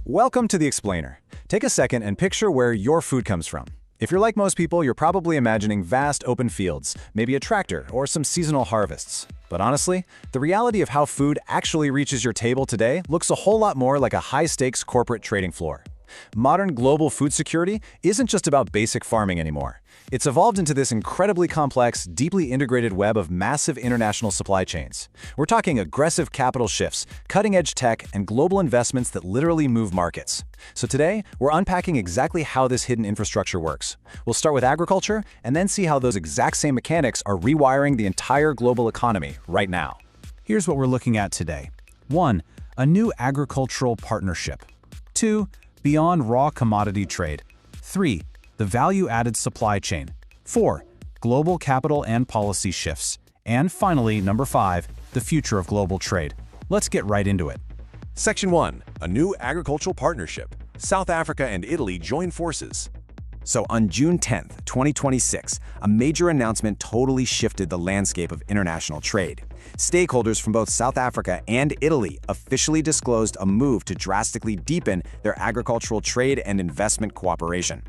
Welcome to The Explainer. Take a second and picture where your food comes from. If you're like most people, you're probably imagining vast open fields, maybe a tractor, or some seasonal harvests. But honestly, the reality of how food actually reaches your table today looks a whole lot more like a high-stakes corporate trading floor. Modern global food security isn't just about basic farming anymore. It's evolved into this incredibly complex, deeply integrated web of massive international supply chains. We're talking aggressive capital shifts, cutting-edge tech, and global investments that literally move markets. So today, we're unpacking exactly how this hidden infrastructure works. We'll start with agriculture, and then see how those exact same mechanics are rewiring the entire global economy right now. Here's what we're looking at today. 1. A new agricultural partnership. 2. Beyond raw commodity trade. 3. The value-added supply chain. 4. Global capital and policy shifts. And finally, number 5, the future of global trade. Let's get right into it. Section 1. A new agricultural partnership. South Africa and Italy join forces. So on June 10, 2026, a major announcement totally shifted the landscape of international trade. Stakeholders from both South Africa and Italy officially disclosed a move to drastically deepen their agricultural trade and investment cooperation.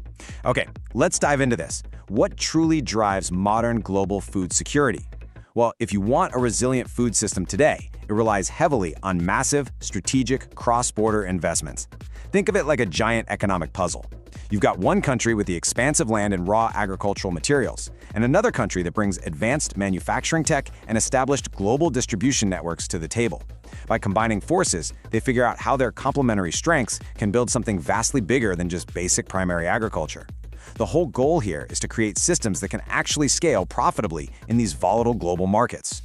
Okay, let's dive into this. What truly drives modern global food security? Well, if you want a resilient food system today, it relies heavily on massive, strategic, cross-border investments. Think of it like a giant economic puzzle. You've got one country with the expansive land and raw agricultural materials, and another country that brings advanced manufacturing tech and established global distribution networks to the table. By combining forces, they figure out how their complementary strengths can build something vastly bigger than just basic primary agriculture. The whole goal here is to create systems that can actually scale profitably in these volatile global markets.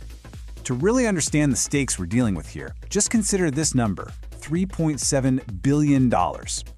To really understand the stakes we're dealing with here, just consider this number. $3.7 billion.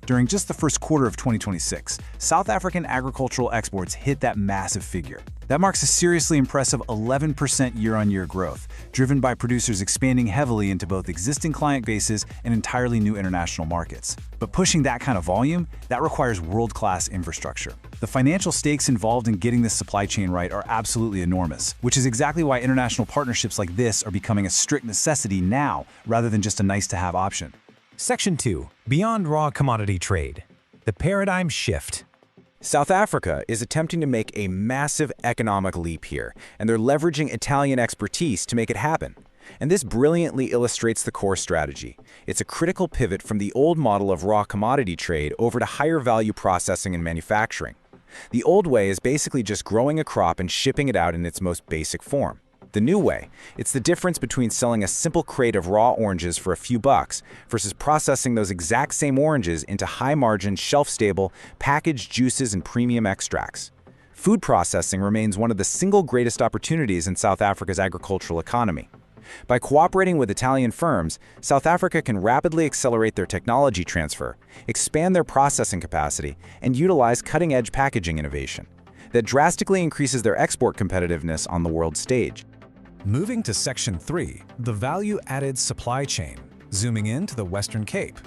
During just the first quarter of 2026, South African agricultural exports hit that massive figure. That marks a seriously impressive 11% year-on-year growth, driven by producers expanding heavily into both existing client bases and entirely new international markets. But pushing that kind of volume, that requires world-class infrastructure. The financial stakes involved in getting this supply chain right are absolutely enormous, which is exactly why international partnerships like this are becoming a strict necessity now, rather than just a nice-to-have option. Section 2. Beyond raw commodity trade. The paradigm shift. South Africa is attempting to make a massive economic leap here, and they're leveraging Italian expertise to make it happen. And this brilliantly illustrates the core strategy. It's a critical pivot from the old model of raw commodity trade over to higher value processing and manufacturing. The old way is basically just growing a crop and shipping it out in its most basic form. The new way, it's the difference between selling a simple crate of raw oranges for a few bucks versus processing those exact same oranges into high-margin, shelf-stable, packaged juices and premium extracts. Food processing remains one of the single greatest opportunities in South Africa's agricultural economy. By cooperating with Italian firms, South Africa can rapidly accelerate their technology transfer, expand their processing capacity, and utilize cutting-edge packaging innovation. That drastically increases their export competitiveness on the world stage. Moving to Section 3, the value-added supply chain, zooming in to the Western Cape.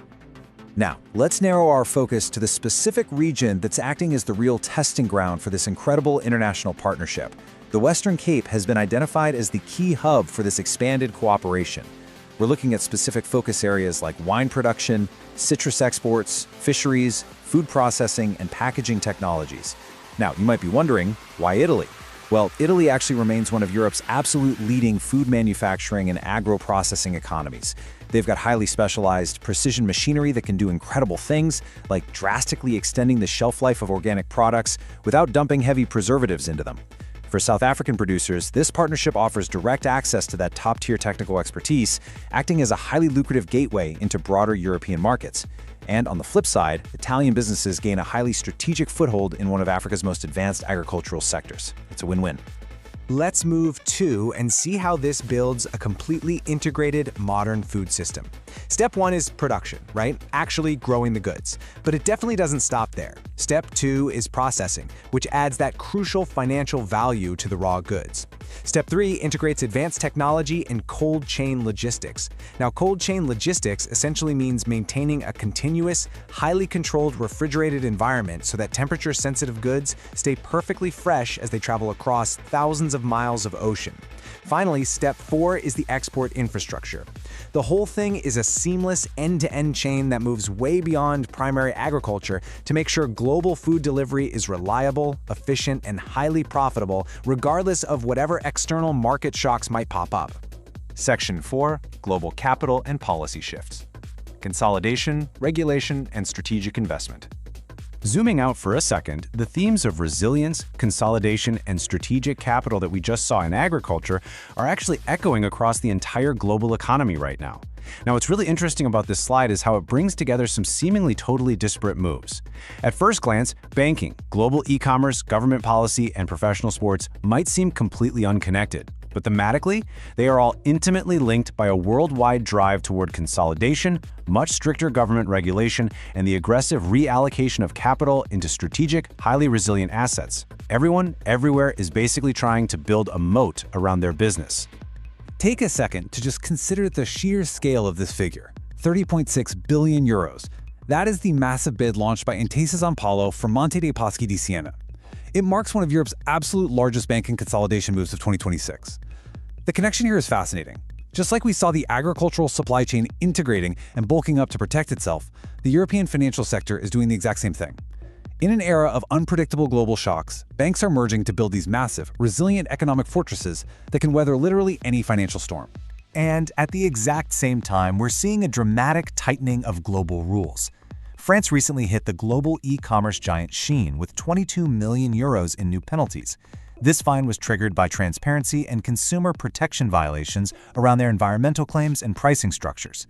Now, let's narrow our focus to the specific region that's acting as the real testing ground for this incredible international partnership. The Western Cape has been identified as the key hub for this expanded cooperation. We're looking at specific focus areas like wine production, citrus exports, fisheries, food processing, and packaging technologies. Now, you might be wondering, why Italy? Well, Italy actually remains one of Europe's absolute leading food manufacturing and agro-processing economies. They've got highly specialized precision machinery that can do incredible things, like drastically extending the shelf life of organic products without dumping heavy preservatives into them. For South African producers, this partnership offers direct access to that top-tier technical expertise, acting as a highly lucrative gateway into broader European markets. And on the flip side, Italian businesses gain a highly strategic foothold in one of Africa's most advanced agricultural sectors. It's a win-win. Let's move to and see how this builds a completely integrated modern food system. Step 1 is production, right? Actually growing the goods. But it definitely doesn't stop there. Step 2 is processing, which adds that crucial financial value to the raw goods. Step 3 integrates advanced technology and cold chain logistics. Now, cold chain logistics essentially means maintaining a continuous, highly controlled refrigerated environment so that temperature-sensitive goods stay perfectly fresh as they travel across thousands of miles of ocean. Finally, step 4 is the export infrastructure. The whole thing is a seamless end-to-end chain that moves way beyond primary agriculture to make sure global food delivery is reliable, efficient, and highly profitable, regardless of whatever external market shocks might pop up. Section 4, Global Capital and Policy Shifts. Consolidation, regulation, and strategic investment. Zooming out for a second, the themes of resilience, consolidation, and strategic capital that we just saw in agriculture are actually echoing across the entire global economy right now. Now, what's really interesting about this slide is how it brings together some seemingly totally disparate moves. At first glance, banking, global e-commerce, government policy, and professional sports might seem completely unconnected. But thematically, they are all intimately linked by a worldwide drive toward consolidation, much stricter government regulation, and the aggressive reallocation of capital into strategic, highly resilient assets. Everyone, everywhere is basically trying to build a moat around their business. Take a second to just consider the sheer scale of this figure, 30.6 billion euros. That is the massive bid launched by Intesa Sanpaolo for Monte dei Paschi di Siena. It marks one of Europe's absolute largest banking consolidation moves of 2026. The connection here is fascinating. Just like we saw the agricultural supply chain integrating and bulking up to protect itself, the European financial sector is doing the exact same thing. In an era of unpredictable global shocks, banks are merging to build these massive, resilient economic fortresses that can weather literally any financial storm. And at the exact same time, we're seeing a dramatic tightening of global rules. France recently hit the global e-commerce giant Shein with 22 million euros in new penalties. This fine was triggered by transparency and consumer protection violations around their environmental claims and pricing structures.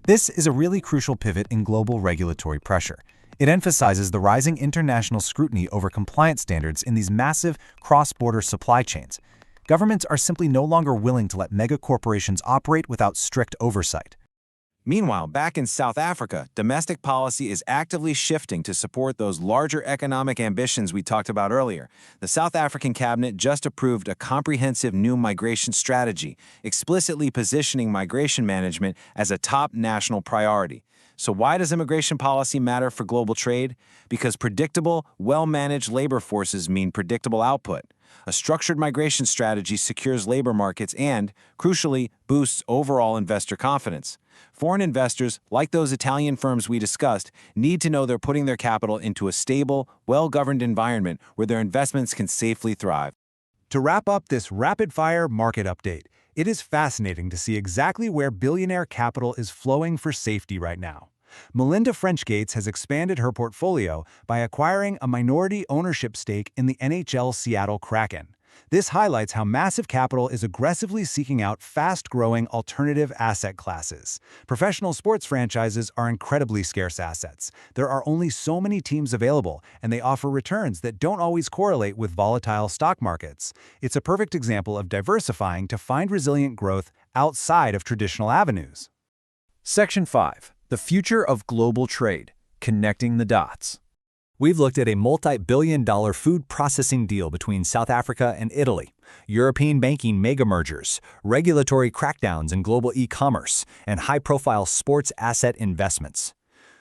This is a really crucial pivot in global regulatory pressure. It emphasizes the rising international scrutiny over compliance standards in these massive cross-border supply chains. Governments are simply no longer willing to let mega-corporations operate without strict oversight. Meanwhile, back in South Africa, domestic policy is actively shifting to support those larger economic ambitions we talked about earlier. The South African cabinet just approved a comprehensive new migration strategy, explicitly positioning migration management as a top national priority. So why does immigration policy matter for global trade? Because predictable, well-managed labor forces mean predictable output. A structured migration strategy secures labor markets and, crucially, boosts overall investor confidence. Foreign investors, like those Italian firms we discussed, need to know they're putting their capital into a stable, well-governed environment where their investments can safely thrive. To wrap up this rapid-fire market update, it is fascinating to see exactly where billionaire capital is flowing for safety right now. Melinda French Gates has expanded her portfolio by acquiring a minority ownership stake in the NHL Seattle Kraken. This highlights how massive capital is aggressively seeking out fast-growing alternative asset classes. Professional sports franchises are incredibly scarce assets. There are only so many teams available, and they offer returns that don't always correlate with volatile stock markets. It's a perfect example of diversifying to find resilient growth outside of traditional avenues. Section 5. The Future of Global Trade, Connecting the Dots. We've looked at a multi-billion-dollar food processing deal between South Africa and Italy, European banking mega-mergers, regulatory crackdowns in global e-commerce, and high-profile sports asset investments.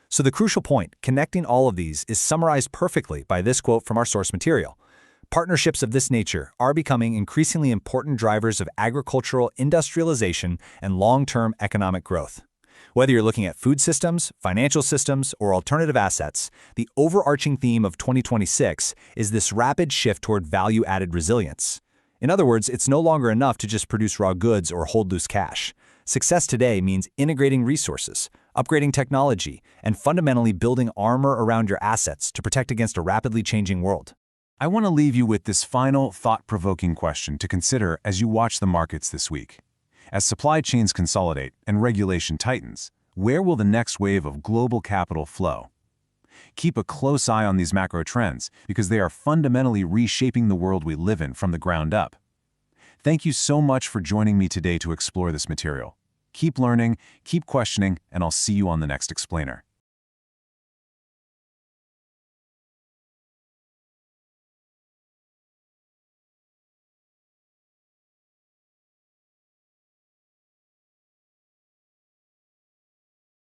So the crucial point, connecting all of these, is summarized perfectly by this quote from our source material. Partnerships of this nature are becoming increasingly important drivers of agricultural industrialization and long-term economic growth. Whether you're looking at food systems, financial systems, or alternative assets, the overarching theme of 2026 is this rapid shift toward value-added resilience. In other words, it's no longer enough to just produce raw goods or hold loose cash. Success today means integrating resources, upgrading technology, and fundamentally building armor around your assets to protect against a rapidly changing world. I want to leave you with this final thought-provoking question to consider as you watch the markets this week. As supply chains consolidate and regulation tightens, where will the next wave of global capital flow? Keep a close eye on these macro trends because they are fundamentally reshaping the world we live in from the ground up. Thank you so much for joining me today to explore this material. Keep learning, keep questioning, and I'll see you on the next explainer.